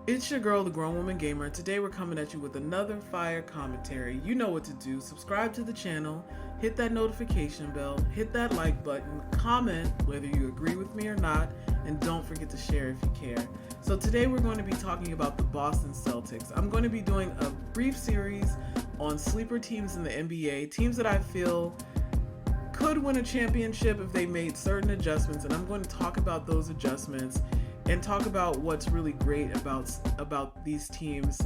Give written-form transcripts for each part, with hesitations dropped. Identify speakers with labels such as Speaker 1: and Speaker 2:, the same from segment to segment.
Speaker 1: It's your girl, the Grown Woman Gamer. Today we're coming at you with another fire commentary. You know what to do. Subscribe to the channel, hit that notification bell, hit that like button, comment whether you agree with me or not, and don't forget to share if you care. So today we're going to be talking about the Boston Celtics. I'm going to be doing a brief series on sleeper teams in the NBA, teams that I feel could win a championship if they made certain adjustments, and I'm going to talk about those adjustments and talk about what's really great about these teams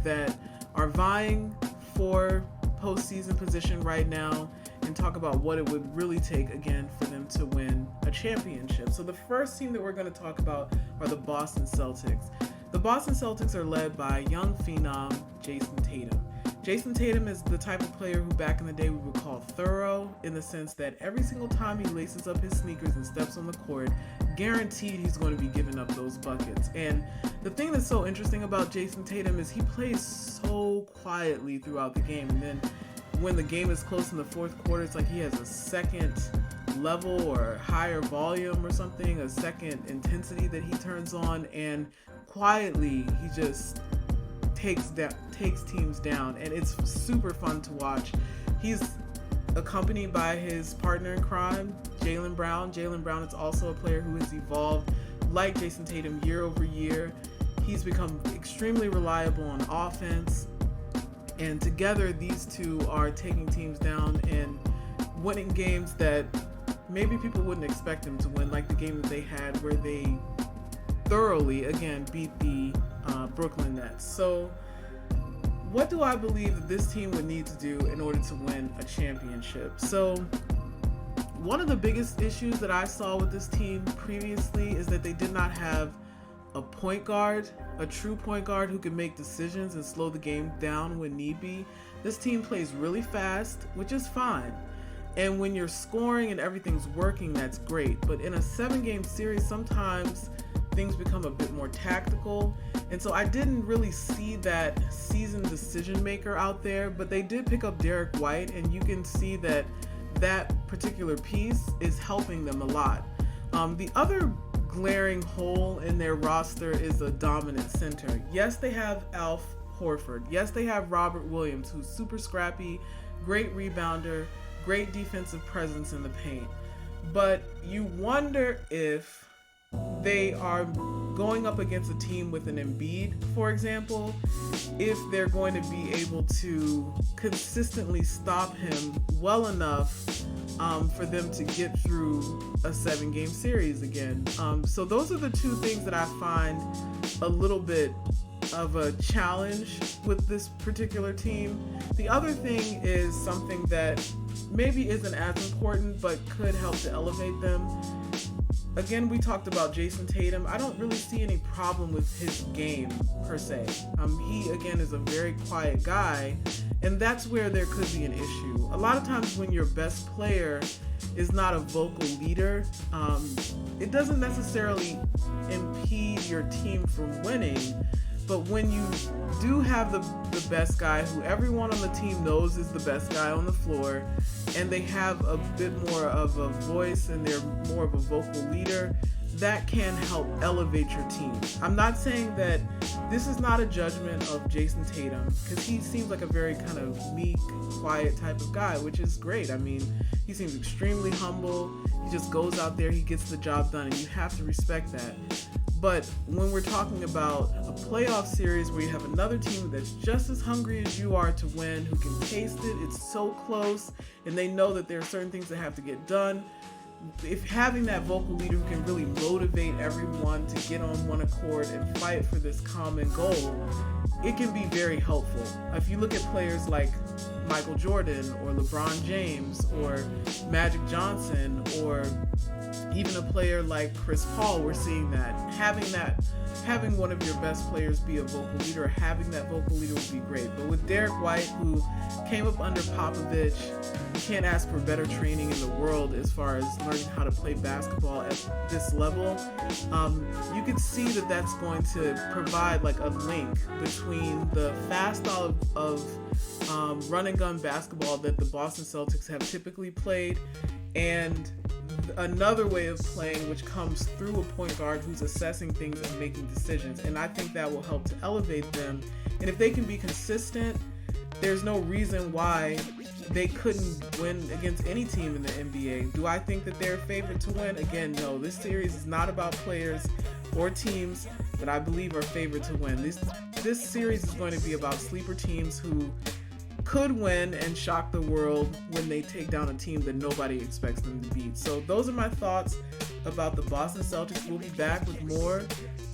Speaker 1: that are vying for postseason position right now, and talk about what it would really take again for them to win a championship. So the first team that we're going to talk about are the Boston Celtics. The Boston Celtics are led by young phenom Jayson Tatum. Jayson Tatum is the type of player who back in the day we would call thorough, in the sense that every single time he laces up his sneakers and steps on the court, guaranteed he's going to be giving up those buckets. And the thing that's so interesting about Jayson Tatum is he plays so quietly throughout the game, and then when the game is close in the fourth quarter, it's like he has a second level or higher volume or something, a second intensity that he turns on, and quietly he just takes teams down, and it's super fun to watch. He's accompanied by his partner in crime, Jaylen Brown. Jaylen Brown is also a player who has evolved like Jayson Tatum year over year. He's become extremely reliable on offense, and together these two are taking teams down and winning games that maybe people wouldn't expect them to win, like the game that they had where they thoroughly, again, beat the Brooklyn Nets. So what do I believe that this team would need to do in order to win a championship? So one of the biggest issues that I saw with this team previously is that they did not have a point guard, a true point guard who can make decisions and slow the game down when need be. This team plays really fast, which is fine. And when you're scoring and everything's working, that's great. But in a 7-game series, sometimes things become a bit more tactical. And so I didn't really see that seasoned decision maker out there, but they did pick up Derek White, and you can see that that particular piece is helping them a lot. The other glaring hole in their roster is a dominant center. Yes, they have Al Horford. Yes, they have Robert Williams, who's super scrappy, great rebounder, great defensive presence in the paint. But you wonder if they are going up against a team with an Embiid, for example, if they're going to be able to consistently stop him well enough for them to get through a 7-game series again. So those are the two things that I find a little bit of a challenge with this particular team. The other thing is something that maybe isn't as important but could help to elevate them. Again, we talked about Jayson Tatum. I don't really see any problem with his game per se. He, again, is a very quiet guy, and that's where there could be an issue. A lot of times when your best player is not a vocal leader, it doesn't necessarily impede your team from winning. But when you do have the best guy who everyone on the team knows is the best guy on the floor, and they have a bit more of a voice and they're more of a vocal leader, that can help elevate your team. I'm not saying that this is not a judgment of Jayson Tatum, because he seems like a very kind of meek, quiet type of guy, which is great. I mean, he seems extremely humble. He just goes out there, he gets the job done, and you have to respect that. But when we're talking about a playoff series where you have another team that's just as hungry as you are to win, who can taste it, it's so close, and they know that there are certain things that have to get done, if having that vocal leader who can really motivate everyone to get on one accord and fight for this common goal, it can be very helpful. If you look at players like Michael Jordan or LeBron James or Magic Johnson, or even a player like Chris Paul, we're seeing that. Having one of your best players be a vocal leader, having that vocal leader would be great. But with Derek White, who came up under Popovich, you can't ask for better training in the world as far as learning how to play basketball at this level. You can see that that's going to provide like a link between the fast style of run and gun basketball that the Boston Celtics have typically played and another way of playing which comes through a point guard who's assessing things and making decisions. And I think that will help to elevate them. And if they can be consistent, there's no reason why they couldn't win against any team in the NBA. Do I think that they're favored to win? Again, no. This series is not about players or teams that I believe are favored to win. This series is going to be about sleeper teams who could win and shock the world when they take down a team that nobody expects them to beat. So those are my thoughts about the Boston Celtics. We'll be back with more.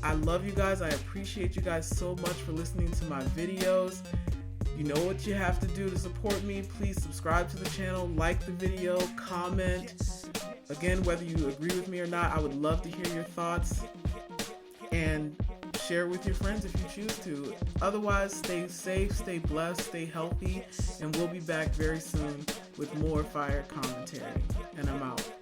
Speaker 1: I love you guys. I appreciate you guys so much for listening to my videos. You know what you have to do to support me. Please subscribe to the channel, like the video, comment. Again, whether you agree with me or not, I would love to hear your thoughts. And share it with your friends if you choose to. Otherwise, stay safe, stay blessed, stay healthy, and we'll be back very soon with more fire commentary. And I'm out.